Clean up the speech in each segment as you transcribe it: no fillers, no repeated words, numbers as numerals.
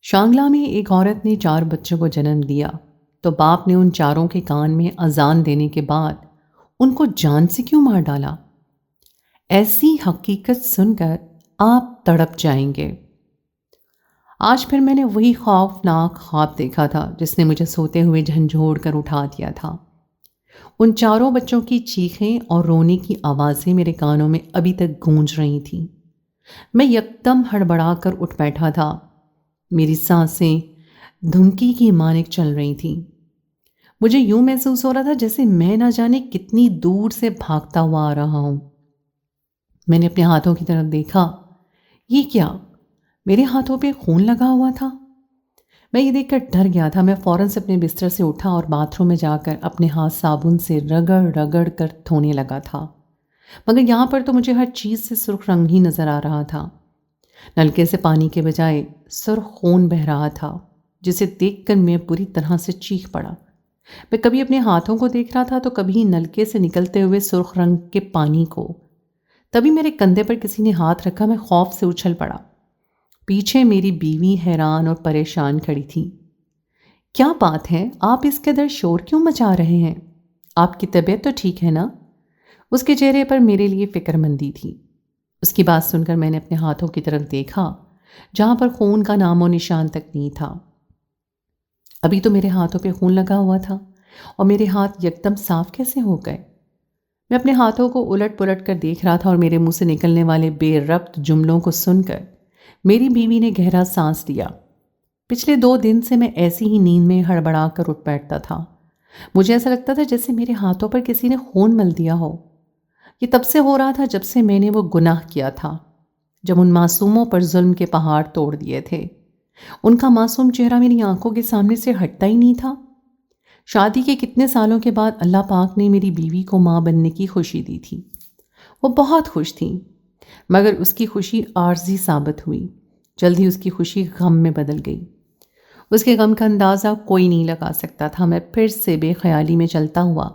شانگلہ میں ایک عورت نے 4 بچوں کو جنم دیا تو باپ نے ان چاروں کے کان میں اذان دینے کے بعد ان کو جان سے کیوں مار ڈالا؟ ایسی حقیقت سن کر آپ تڑپ جائیں گے۔ آج پھر میں نے وہی خوفناک خواب دیکھا تھا جس نے مجھے سوتے ہوئے جھنجھوڑ کر اٹھا دیا تھا۔ ان چاروں بچوں کی چیخیں اور رونے کی آوازیں میرے کانوں میں ابھی تک گونج رہی تھیں۔ میں یکدم ہڑبڑا کر اٹھ بیٹھا تھا۔ میری سانسیں دھمکی کی مانند چل رہی تھیں۔ مجھے یوں محسوس ہو رہا تھا جیسے میں نہ جانے کتنی دور سے بھاگتا ہوا آ رہا ہوں۔ میں نے اپنے ہاتھوں کی طرف دیکھا۔ یہ کیا؟ میرے ہاتھوں پہ خون لگا ہوا تھا۔ میں یہ دیکھ کر ڈر گیا تھا۔ میں فوراً سے اپنے بستر سے اٹھا اور باتھ روم میں جا کر اپنے ہاتھ صابن سے رگڑ رگڑ کر دھونے لگا تھا، مگر یہاں پر تو مجھے ہر چیز سے سرخ رنگ ہی نظر آ رہا تھا۔ نلکے سے پانی کے بجائے سرخ خون بہہ رہا تھا، جسے دیکھ کر میں بری طرح سے چیخ پڑا۔ میں کبھی اپنے ہاتھوں کو دیکھ رہا تھا تو کبھی نلکے سے نکلتے ہوئے سرخ رنگ کے پانی کو۔ تبھی میرے کندھے پر کسی نے ہاتھ رکھا۔ میں خوف سے اچھل پڑا۔ پیچھے میری بیوی حیران اور پریشان کھڑی تھی۔ کیا بات ہے؟ آپ اس قدر شور کیوں مچا رہے ہیں؟ آپ کی طبیعت تو ٹھیک ہے نا؟ اس کے چہرے پر میرے لیے فکر مندی تھی۔ اس کی بات سن کر میں نے اپنے ہاتھوں کی طرف دیکھا جہاں پر خون کا نام و نشان تک نہیں تھا۔ ابھی تو میرے ہاتھوں پہ خون لگا ہوا تھا اور میرے ہاتھ یکدم صاف کیسے ہو گئے؟ میں اپنے ہاتھوں کو الٹ پلٹ کر دیکھ رہا تھا اور میرے منہ سے نکلنے والے بے ربط جملوں کو سن کر میری بیوی نے گہرا سانس لیا۔ پچھلے 2 دن سے میں ایسی ہی نیند میں ہڑبڑا کر اٹھ بیٹھتا تھا۔ مجھے ایسا لگتا تھا جیسے میرے ہاتھوں پر کسی نے خون مل دیا ہو۔ یہ تب سے ہو رہا تھا جب سے میں نے وہ گناہ کیا تھا، جب ان معصوموں پر ظلم کے پہاڑ توڑ دیے تھے۔ ان کا معصوم چہرہ میری آنکھوں کے سامنے سے ہٹتا ہی نہیں تھا۔ شادی کے کتنے سالوں کے بعد اللہ پاک نے میری بیوی کو ماں بننے کی خوشی دی تھی۔ وہ بہت خوش تھی، مگر اس کی خوشی عارضی ثابت ہوئی۔ جلد ہی اس کی خوشی غم میں بدل گئی۔ اس کے غم کا اندازہ کوئی نہیں لگا سکتا تھا۔ میں پھر سے بے خیالی میں چلتا ہوا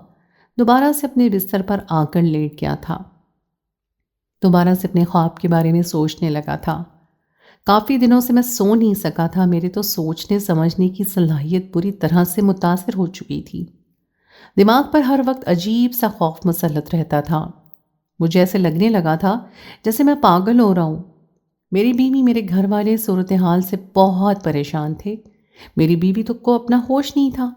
دوبارہ سے اپنے بستر پر آ کر لیٹ گیا تھا۔ دوبارہ سے اپنے خواب کے بارے میں سوچنے لگا تھا۔ کافی دنوں سے میں سو نہیں سکا تھا۔ میرے تو سوچنے سمجھنے کی صلاحیت بری طرح سے متاثر ہو چکی تھی۔ دماغ پر ہر وقت عجیب سا خوف مسلط رہتا تھا۔ مجھے ایسے لگنے لگا تھا جیسے میں پاگل ہو رہا ہوں۔ میری بیوی، میرے گھر والے صورتحال سے بہت پریشان تھے۔ میری بیوی تو کو اپنا ہوش نہیں تھا۔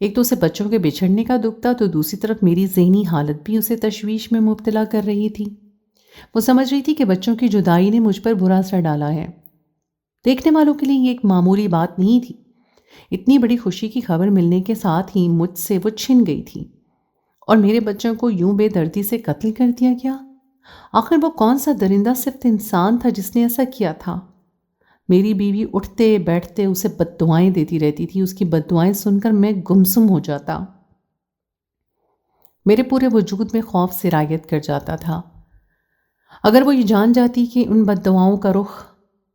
ایک تو اسے بچوں کے بچھڑنے کا دکھ تھا، تو دوسری طرف میری ذہنی حالت بھی اسے تشویش میں مبتلا کر رہی تھی۔ وہ سمجھ رہی تھی کہ بچوں کی جدائی نے مجھ پر برا اثر ڈالا ہے۔ دیکھنے والوں کے لیے یہ ایک معمولی بات نہیں تھی۔ اتنی بڑی خوشی کی خبر ملنے کے ساتھ ہی مجھ سے وہ چھن گئی تھی، اور میرے بچوں کو یوں بے دردی سے قتل کر دیا گیا۔ آخر وہ کون سا درندہ صفت انسان تھا جس نے ایسا کیا تھا؟ میری بیوی اٹھتے بیٹھتے اسے بد دعائیں دیتی رہتی تھی۔ اس کی بد دعائیں سن کر میں گمسم ہو جاتا۔ میرے پورے وجود میں خوف سرایت کر جاتا تھا۔ اگر وہ یہ جان جاتی کہ ان بد دعاؤں کا رخ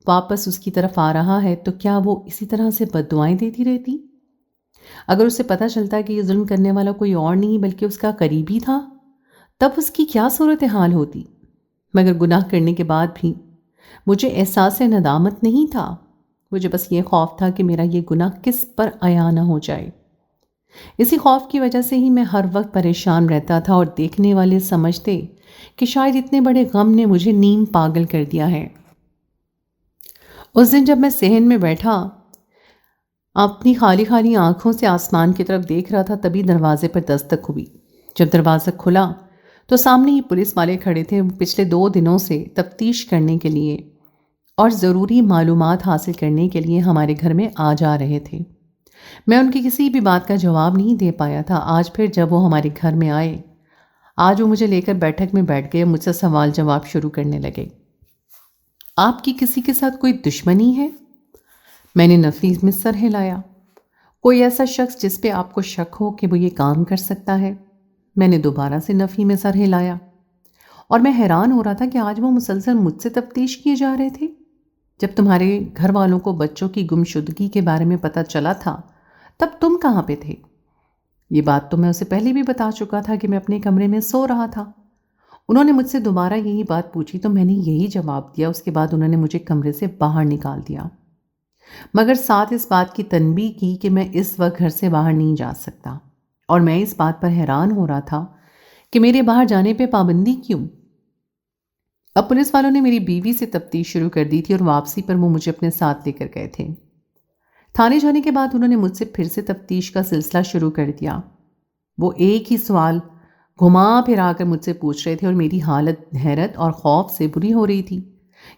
واپس اس کی طرف آ رہا ہے تو کیا وہ اسی طرح سے بد دعائیں دیتی رہتی؟ اگر اسے پتہ چلتا کہ یہ ظلم کرنے والا کوئی اور نہیں بلکہ اس کا قریبی تھا، تب اس کی کیا صورتحال ہوتی؟ مگر گناہ کرنے کے بعد بھی مجھے احساس ندامت نہیں تھا۔ مجھے بس یہ خوف تھا کہ میرا یہ گناہ کس پر عیاں نہ ہو جائے۔ اسی خوف کی وجہ سے ہی میں ہر وقت پریشان رہتا تھا، اور دیکھنے والے سمجھتے کہ شاید اتنے بڑے غم نے مجھے نیم پاگل کر دیا ہے۔ اس دن جب میں صحن میں بیٹھا اپنی خالی خالی آنکھوں سے آسمان کی طرف دیکھ رہا تھا، تبھی دروازے پر دستک ہوئی۔ جب دروازہ کھلا تو سامنے ہی پولیس والے کھڑے تھے۔ وہ پچھلے 2 دنوں سے تفتیش کرنے کے لیے اور ضروری معلومات حاصل کرنے کے لیے ہمارے گھر میں آ جا رہے تھے۔ میں ان کی کسی بھی بات کا جواب نہیں دے پایا تھا۔ آج پھر جب وہ ہمارے گھر میں آئے، آج وہ مجھے لے کر بیٹھک میں بیٹھ گئے، مجھ سے سوال جواب شروع کرنے لگے۔ آپ کی کسی کے ساتھ کوئی دشمنی ہے؟ میں نے نفی میں سر ہلایا۔ کوئی ایسا شخص جس پہ آپ کو شک ہو کہ وہ یہ کام کر سکتا ہے؟ میں نے دوبارہ سے نفی میں سر ہلایا، اور میں حیران ہو رہا تھا کہ آج وہ مسلسل مجھ سے تفتیش کیے جا رہے تھے۔ جب تمہارے گھر والوں کو بچوں کی گمشدگی کے بارے میں پتہ چلا تھا تب تم کہاں پہ تھے؟ یہ بات تو میں اسے پہلے بھی بتا چکا تھا کہ میں اپنے کمرے میں سو رہا تھا۔ انہوں نے مجھ سے دوبارہ یہی بات پوچھی تو میں نے یہی جواب دیا۔ اس کے بعد انہوں نے مجھے کمرے سے باہر نکال دیا۔ مگر ساتھ اس بات کی تنبیہ کی کہ میں اس وقت گھر سے باہر نہیں جا سکتا، اور میں اس بات پر حیران ہو رہا تھا کہ میرے باہر جانے پہ پابندی کیوں۔ اب پولیس والوں نے میری بیوی سے تفتیش شروع کر دی تھی اور واپسی پر وہ مجھے اپنے ساتھ لے کر گئے تھے۔ تھانے جانے کے بعد انہوں نے مجھ سے پھر سے تفتیش کا سلسلہ شروع کر دیا۔ وہ ایک ہی سوال گھما پھرا کر مجھ سے پوچھ رہے تھے، اور میری حالت حیرت اور خوف سے بری ہو رہی تھی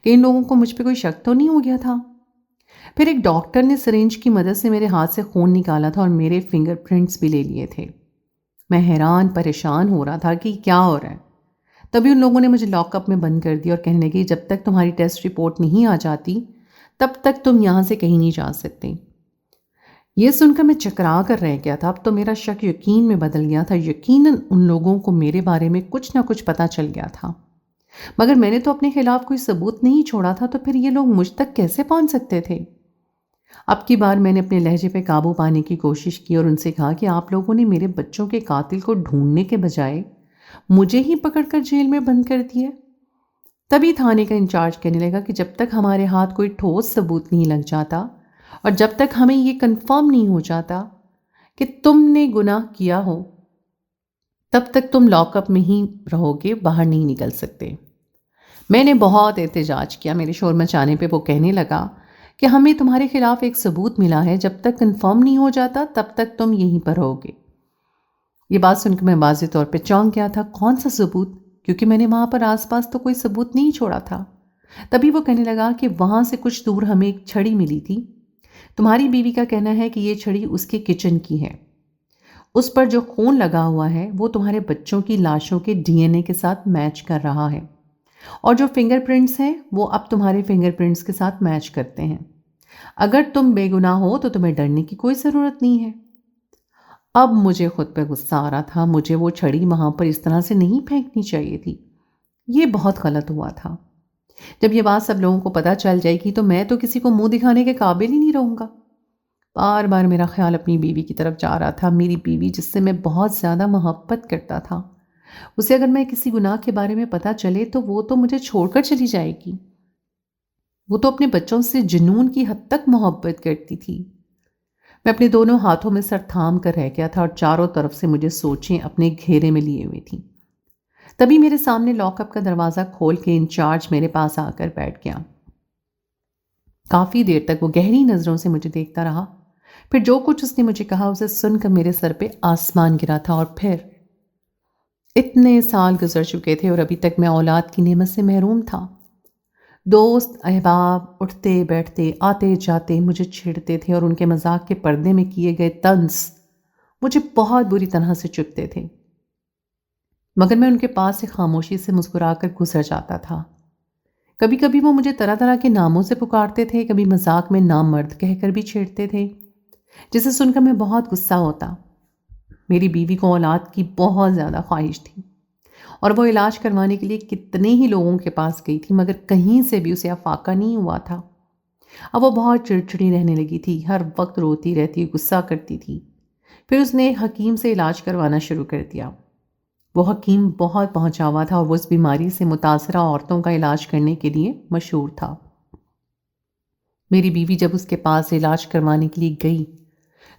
کہ ان لوگوں کو مجھ پہ کوئی شک تو نہیں ہو گیا تھا۔ پھر ایک ڈاکٹر نے سرنج کی مدد سے میرے ہاتھ سے خون نکالا تھا اور میرے فنگر پرنٹس بھی لے لیے تھے۔ میں حیران پریشان ہو رہا تھا کہ کیا ہو رہا ہے۔ تبھی ان لوگوں نے مجھے لاک اپ میں بند کر دیا اور کہنے لگے جب تک تمہاری ٹیسٹ رپورٹ نہیں آ جاتی تب تک تم یہاں سے کہیں نہیں جا سکتے۔ یہ سن کر میں چکرا کر رہ گیا تھا۔ اب تو میرا شک یقین میں بدل گیا تھا۔ یقیناً ان لوگوں کو میرے بارے میں کچھ نہ کچھ پتہ چل گیا تھا، مگر میں نے تو اپنے خلاف کوئی ثبوت نہیں چھوڑا تھا، تو پھر یہ لوگ مجھ تک کیسے پہنچ سکتے تھے؟ اب کی بار میں نے اپنے لہجے پہ قابو پانے کی کوشش کی اور ان سے کہا کہ آپ لوگوں نے میرے بچوں کے قاتل کو ڈھونڈنے کے بجائے مجھے ہی پکڑ کر جیل میں بند کر دیا۔ تبھی تھانے کا انچارج کہنے لگا کہ جب تک ہمارے ہاتھ کوئی ٹھوس ثبوت نہیں لگ جاتا اور جب تک ہمیں یہ کنفرم نہیں ہو جاتا کہ تم نے گناہ کیا ہو، تب تک تم لاک اپ میں ہی رہو گے، باہر نہیں نکل سکتے۔ میں نے بہت احتجاج کیا۔ میرے شور مچانے پہ وہ کہنے لگا کہ ہمیں تمہارے خلاف ایک ثبوت ملا ہے، جب تک کنفرم نہیں ہو جاتا تب تک تم یہیں پر رہوگے۔ یہ بات سن کے میں واضح طور پہ چونک گیا تھا۔ کون سا ثبوت؟ کیونکہ میں نے وہاں پر آس پاس تو کوئی ثبوت نہیں چھوڑا تھا۔ تبھی وہ کہنے لگا کہ وہاں سے کچھ دور ہمیں ایک چھڑی ملی تھی، تمہاری بیوی کا کہنا ہے کہ یہ چھڑی اس کے کچن کی ہے، اس پر جو خون لگا ہوا ہے وہ تمہارے بچوں کی لاشوں کے ڈی این اے کے ساتھ میچ کر رہا ہے، اور جو فنگر پرنٹس ہیں وہ اب تمہارے فنگر پرنٹس کے ساتھ میچ کرتے ہیں۔ اگر تم بے گناہ ہو تو تمہیں ڈرنے کی کوئی ضرورت نہیں ہے۔ اب مجھے خود پہ غصہ آ رہا تھا۔ مجھے وہ چھڑی وہاں پر اس طرح سے نہیں پھینکنی چاہیے تھی۔ یہ بہت غلط ہوا تھا۔ جب یہ بات سب لوگوں کو پتہ چل جائے گی تو میں تو کسی کو منہ دکھانے کے قابل ہی نہیں رہوں گا۔ بار بار میرا خیال اپنی بیوی کی طرف جا رہا تھا۔ میری بیوی جس سے میں بہت زیادہ محبت کرتا تھا، اسے اگر میں کسی گناہ کے بارے میں پتہ چلے تو وہ تو مجھے چھوڑ کر چلی جائے گی۔ وہ تو اپنے بچوں سے جنون کی حد تک محبت کرتی تھی۔ میں اپنے دونوں ہاتھوں میں سر تھام کر رہ گیا تھا اور چاروں طرف سے مجھے سوچیں اپنے گھیرے میں لیے ہوئی تھیں۔ تبھی میرے سامنے لاک اپ کا دروازہ کھول کے انچارج میرے پاس آ کر بیٹھ گیا۔ کافی دیر تک وہ گہری نظروں سے مجھے دیکھتا رہا۔ پھر جو کچھ اس نے مجھے کہا اسے سن کر میرے سر پہ آسمان گرا تھا۔ اور پھر اتنے سال گزر چکے تھے اور ابھی تک میں اولاد کی نعمت سے محروم تھا۔ دوست احباب اٹھتے بیٹھتے آتے جاتے مجھے چھیڑتے تھے اور ان کے مذاق کے پردے میں کیے گئے طنز مجھے بہت بری طرح سے چبھتے تھے، مگر میں ان کے پاس سے خاموشی سے مسکرا کر گزر جاتا تھا۔ کبھی کبھی وہ مجھے طرح طرح کے ناموں سے پکارتے تھے، کبھی مذاق میں نامرد کہہ کر بھی چھیڑتے تھے، جسے سن کر میں بہت غصہ ہوتا۔ میری بیوی کو اولاد کی بہت زیادہ خواہش تھی اور وہ علاج کروانے کے لیے کتنے ہی لوگوں کے پاس گئی تھی، مگر کہیں سے بھی اسے افاقہ نہیں ہوا تھا۔ اب وہ بہت چڑچڑی رہنے لگی تھی، ہر وقت روتی رہتی، غصہ کرتی تھی۔ پھر اس نے حکیم سے علاج کروانا شروع کر دیا۔ وہ حکیم بہت پہنچا ہوا تھا اور وہ اس بیماری سے متاثرہ عورتوں کا علاج کرنے کے لیے مشہور تھا۔ میری بیوی جب اس کے پاس علاج کروانے کے لیے گئی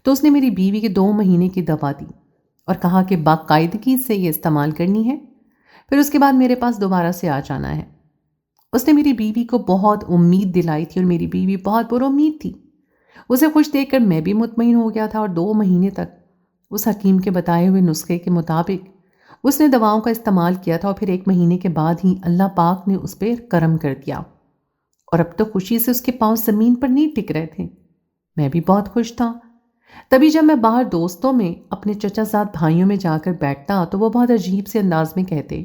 تو اس نے میری بیوی کے 2 مہینے کی دوا دی اور کہا کہ باقاعدگی سے یہ استعمال کرنی ہے، پھر اس کے بعد میرے پاس دوبارہ سے آ جانا ہے۔ اس نے میری بیوی کو بہت امید دلائی تھی اور میری بیوی بہت پر امید تھی۔ اسے خوش دیکھ کر میں بھی مطمئن ہو گیا تھا اور 2 مہینے تک اس حکیم کے بتائے ہوئے نسخے کے مطابق اس نے دواؤں کا استعمال کیا تھا، اور پھر 1 مہینے کے بعد ہی اللہ پاک نے اس پہ کرم کر دیا اور اب تو خوشی سے اس کے پاؤں زمین پر نہیں ٹک رہے تھے۔ میں بھی بہت خوش تھا۔ تبھی جب میں باہر دوستوں میں اپنے چچا زاد بھائیوں میں جا کر بیٹھتا تو وہ بہت عجیب سے انداز میں کہتے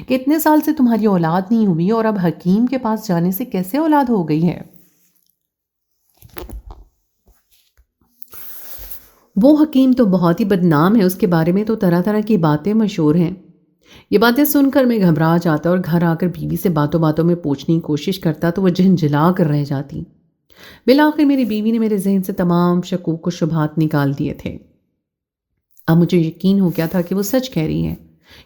کہ اتنے سال سے تمہاری اولاد نہیں ہوئی اور اب حکیم کے پاس جانے سے کیسے اولاد ہو گئی ہے؟ وہ حکیم تو بہت ہی بدنام ہے، اس کے بارے میں تو طرح طرح کی باتیں مشہور ہیں۔ یہ باتیں سن کر میں گھبرا جاتا اور گھر آ کر بیوی سے باتوں باتوں میں پوچھنے کی کوشش کرتا تو وہ جھنجھلا کر رہ جاتی۔ بالآخر میری بیوی نے میرے ذہن سے تمام شکوک و شبہات نکال دیے تھے۔ اب مجھے یقین ہو گیا تھا کہ وہ سچ کہہ رہی ہیں،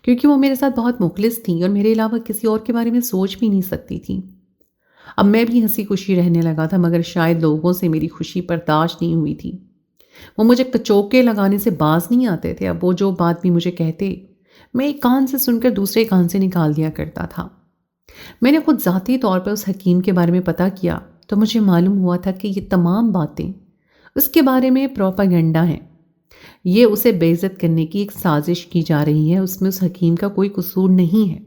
کیونکہ وہ میرے ساتھ بہت مخلص تھیں اور میرے علاوہ کسی اور کے بارے میں سوچ بھی نہیں سکتی تھیں۔ اب میں بھی ہنسی خوشی رہنے لگا تھا، مگر شاید لوگوں سے میری خوشی برداشت نہیں ہوئی تھی۔ وہ مجھے کچوکے لگانے سے باز نہیں آتے تھے۔ اب وہ جو بات بھی مجھے کہتے، میں ایک کان سے سن کر دوسرے کان سے نکال دیا کرتا تھا۔ میں نے خود ذاتی طور پر اس حکیم کے بارے میں پتہ کیا تو مجھے معلوم ہوا تھا کہ یہ تمام باتیں اس کے بارے میں پروپیگنڈا ہیں۔ یہ اسے بے عزت کرنے کی ایک سازش کی جا رہی ہے۔ اس میں اس حکیم کا کوئی قصور نہیں ہے۔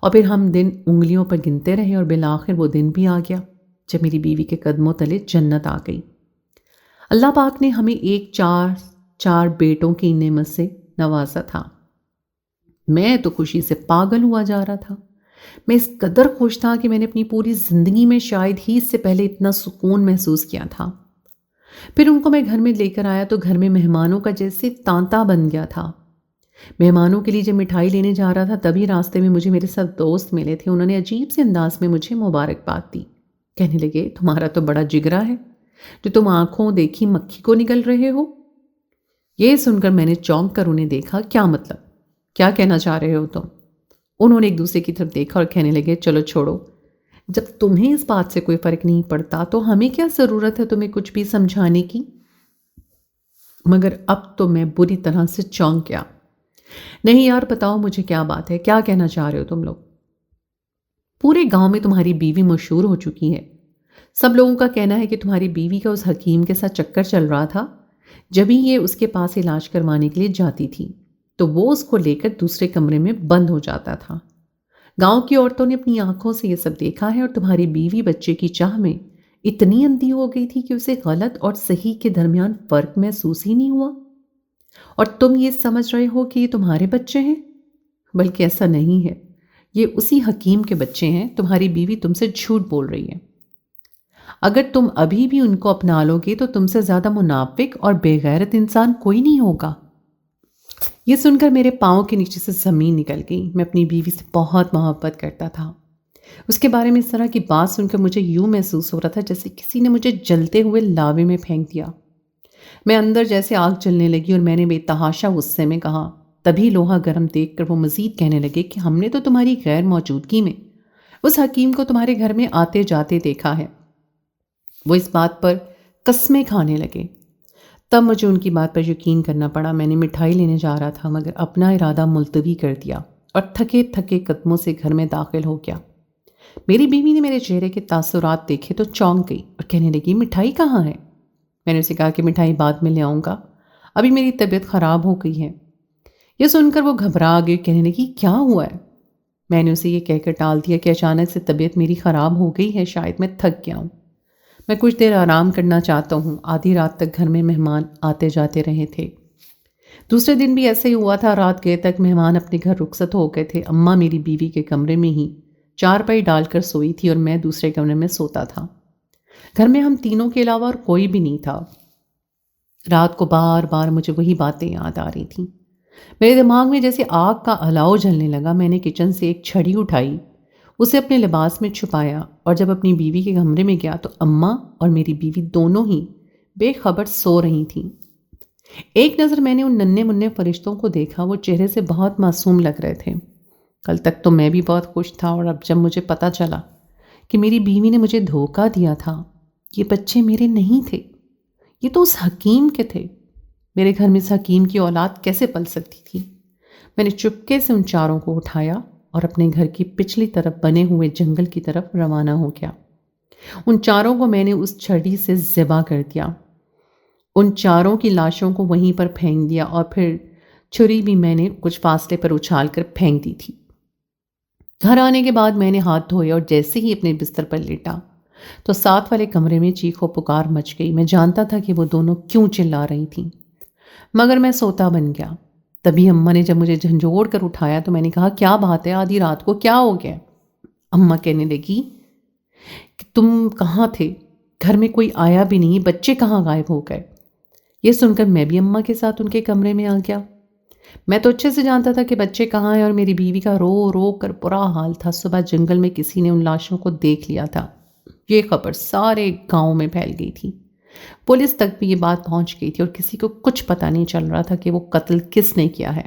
اور پھر ہم دن انگلیوں پر گنتے رہے اور بالآخر وہ دن بھی آ گیا جب میری بیوی کے قدموں تلے جنت آ گئی۔ اللہ پاک نے ہمیں ایک چار بیٹوں کی نعمت سے نوازا تھا۔ میں تو خوشی سے پاگل ہوا جا رہا تھا۔ میں اس قدر خوش تھا کہ میں نے اپنی پوری زندگی میں شاید ہی اس سے پہلے اتنا سکون محسوس کیا تھا۔ پھر ان کو میں گھر میں لے کر آیا تو گھر میں مہمانوں کا جیسے تانتا بن گیا تھا۔ مہمانوں کے لیے جب مٹھائی لینے جا رہا تھا تبھی راستے میں مجھے میرے ساتھ دوست ملے تھے۔ انہوں نے عجیب سے انداز میں مجھے مبارکباد دی۔ کہنے لگے، تمہارا تو بڑا جگرا ہے جو تم آنکھوں دیکھی مکھی کو نگل رہے ہو۔ یہ سن کر میں نے چونک کر انہیں دیکھا۔ کیا مطلب؟ کیا کہنا چاہ رہے ہو تم؟ انہوں نے ایک دوسرے کی طرف دیکھا اور کہنے لگے، چلو چھوڑو، جب تمہیں اس بات سے کوئی فرق نہیں پڑتا تو ہمیں کیا ضرورت ہے تمہیں کچھ بھی سمجھانے کی؟ مگر اب تو میں بری طرح سے چونک گیا۔ نہیں یار، بتاؤ مجھے کیا بات ہے، کیا کہنا چاہ رہے ہو تم لوگ؟ پورے گاؤں میں تمہاری بیوی مشہور ہو چکی ہے۔ سب لوگوں کا کہنا ہے کہ تمہاری بیوی کا اس حکیم کے ساتھ چکر چل رہا تھا۔ جب ہی یہ اس کے پاس علاج کروانے کے لیے جاتی تھی تو وہ اس کو لے کر دوسرے کمرے میں بند ہو جاتا تھا۔ گاؤں کی عورتوں نے اپنی آنکھوں سے یہ سب دیکھا ہے، اور تمہاری بیوی بچے کی چاہ میں اتنی اندھی ہو گئی تھی کہ اسے غلط اور صحیح کے درمیان فرق محسوس ہی نہیں ہوا، اور تم یہ سمجھ رہے ہو کہ یہ تمہارے بچے ہیں، بلکہ ایسا نہیں ہے، یہ اسی حکیم کے بچے ہیں۔ تمہاری بیوی تم سے جھوٹ بول رہی ہے۔ اگر تم ابھی بھی ان کو اپنا لو گے تو تم سے زیادہ منافق اور بے غیرت انسان کوئی نہیں ہوگا۔ یہ سن کر میرے پاؤں کے نیچے سے زمین نکل گئی۔ میں اپنی بیوی سے بہت محبت کرتا تھا۔ اس کے بارے میں اس طرح کی بات سن کر مجھے یوں محسوس ہو رہا تھا جیسے کسی نے مجھے جلتے ہوئے لاوے میں پھینک دیا۔ میں اندر جیسے آگ جلنے لگی اور میں نے بے تحاشا غصے میں کہا۔ تبھی لوہا گرم دیکھ کر وہ مزید کہنے لگے کہ ہم نے تو تمہاری غیر موجودگی میں اس حکیم کو تمہارے گھر میں آتے جاتے دیکھا ہے۔ وہ اس بات پر قسمیں کھانے لگے۔ تب مجھے ان کی بات پر یقین کرنا پڑا۔ میں نے مٹھائی لینے جا رہا تھا مگر اپنا ارادہ ملتوی کر دیا اور تھکے تھکے قدموں سے گھر میں داخل ہو گیا۔ میری بیوی نے میرے چہرے کے تاثرات دیکھے تو چونک گئی اور کہنے لگی، مٹھائی کہاں ہے؟ میں نے اسے کہا کہ مٹھائی بعد میں لے آؤں گا، ابھی میری طبیعت خراب ہو گئی ہے۔ یہ سن کر وہ گھبرا گئی، کہنے لگی، کیا ہوا ہے؟ میں نے اسے یہ کہہ کر ٹال دیا کہ اچانک سے طبیعت میری خراب ہو گئی ہے، شاید میں تھک گیا ہوں، میں کچھ دیر آرام کرنا چاہتا ہوں۔ آدھی رات تک گھر میں مہمان آتے جاتے رہے تھے۔ دوسرے دن بھی ایسے ہی ہوا تھا۔ رات گئے تک مہمان اپنے گھر رخصت ہو گئے تھے۔ اماں میری بیوی کے کمرے میں ہی چارپائی ڈال کر سوئی تھی اور میں دوسرے کمرے میں سوتا تھا۔ گھر میں ہم تینوں کے علاوہ اور کوئی بھی نہیں تھا۔ رات کو بار بار مجھے وہی باتیں یاد آ رہی تھیں۔ میرے دماغ میں جیسے آگ کا الاؤ جلنے لگا۔ میں نے کچن سے ایک چھڑی اٹھائی، اسے اپنے لباس میں چھپایا اور جب اپنی بیوی کے کمرے میں گیا تو اماں اور میری بیوی دونوں ہی بے خبر سو رہی تھیں۔ ایک نظر میں نے ان ننھے منھے فرشتوں کو دیکھا۔ وہ چہرے سے بہت معصوم لگ رہے تھے۔ کل تک تو میں بھی بہت خوش تھا، اور اب جب مجھے پتہ چلا کہ میری بیوی نے مجھے دھوکہ دیا تھا، یہ بچے میرے نہیں تھے، یہ تو اس حکیم کے تھے، میرے گھر میں اس حکیم کی اولاد کیسے پل سکتی تھی؟ میں نے چپکے سے ان چاروں کو اٹھایا اور اپنے گھر کی پچھلی طرف بنے ہوئے جنگل کی طرف روانہ ہو گیا۔ ان چاروں کو میں نے اس چھڑی سے ذبح کر دیا، ان چاروں کی لاشوں کو وہیں پر پھینک دیا، اور پھر چھری بھی میں نے کچھ فاصلے پر اچھال کر پھینک دی تھی۔ گھر آنے کے بعد میں نے ہاتھ دھوئے اور جیسے ہی اپنے بستر پر لیٹا تو ساتھ والے کمرے میں چیخ و پکار مچ گئی۔ میں جانتا تھا کہ وہ دونوں کیوں چلا رہی تھیں، مگر میں سوتا بن گیا۔ تبھی اماں نے جب مجھے جھنجھوڑ کر اٹھایا تو میں نے کہا، کیا بات ہے، آدھی رات کو کیا ہو گیا؟ اماں کہنے لگی کہ تم کہاں تھے؟ گھر میں کوئی آیا بھی نہیں، بچے کہاں غائب ہو گئے؟ یہ سن کر میں بھی اماں کے ساتھ ان کے کمرے میں آ گیا۔ میں تو اچھے سے جانتا تھا کہ بچے کہاں ہیں، اور میری بیوی کا رو رو کر برا حال تھا۔ صبح جنگل میں کسی نے ان لاشوں کو دیکھ لیا تھا۔ یہ خبر سارے گاؤں میں پھیل گئی تھی۔ پولیس تک بھی یہ بات پہنچ گئی تھی اور کسی کو کچھ پتہ نہیں چل رہا تھا کہ وہ قتل کس نے کیا ہے۔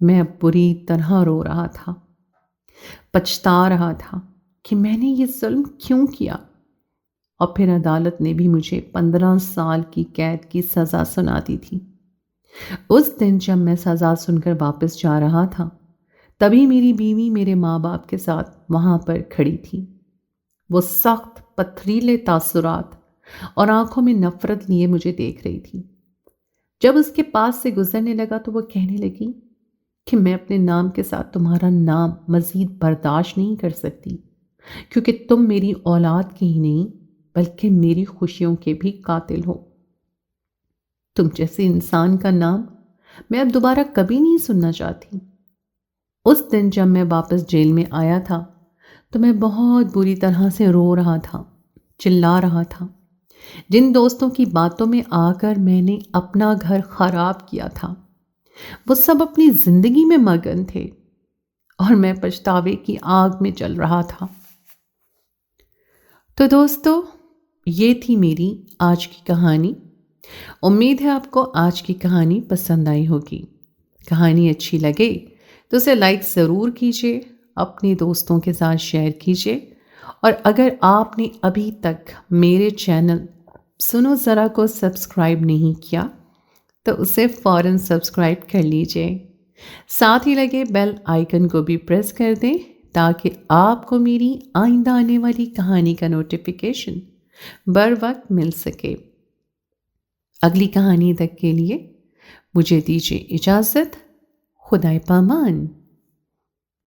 میں اب بری طرح رو رہا تھا، پچھتا رہا تھا کہ میں نے یہ ظلم کیوں کیا، اور پھر عدالت نے بھی مجھے 15 سال کی قید کی سزا سنا دی تھی۔ اس دن جب میں سزا سن کر واپس جا رہا تھا، تبھی میری بیوی میرے ماں باپ کے ساتھ وہاں پر کھڑی تھی۔ وہ سخت پتھریلے تاثرات اور آنکھوں میں نفرت لیے مجھے دیکھ رہی تھی۔ جب اس کے پاس سے گزرنے لگا تو وہ کہنے لگی کہ میں اپنے نام کے ساتھ تمہارا نام مزید برداشت نہیں کر سکتی، کیونکہ تم میری اولاد کے ہی نہیں بلکہ میری خوشیوں کے بھی قاتل ہو۔ تم جیسے انسان کا نام میں اب دوبارہ کبھی نہیں سننا چاہتی۔ اس دن جب میں واپس جیل میں آیا تھا تو میں بہت بری طرح سے رو رہا تھا، چلا رہا تھا۔ جن دوستوں کی باتوں میں آ کر میں نے اپنا گھر خراب کیا تھا، وہ سب اپنی زندگی میں مگن تھے، اور میں پچھتاوے کی آگ میں جل رہا تھا۔ تو دوستو، یہ تھی میری آج کی کہانی۔ امید ہے آپ کو آج کی کہانی پسند آئی ہوگی۔ کہانی اچھی لگے تو اسے لائک ضرور کیجیے، اپنے دوستوں کے ساتھ شیئر کیجیے، اور اگر آپ نے ابھی تک میرے چینل سنو ذرا کو سبسکرائب نہیں کیا تو اسے فوراً سبسکرائب کر لیجیے۔ ساتھ ہی لگے بیل آئیکن کو بھی پریس کر دیں تاکہ آپ کو میری آئندہ آنے والی کہانی کا نوٹیفیکیشن بر وقت مل سکے۔ اگلی کہانی تک کے لیے مجھے دیجیے اجازت۔ خدائے پامان۔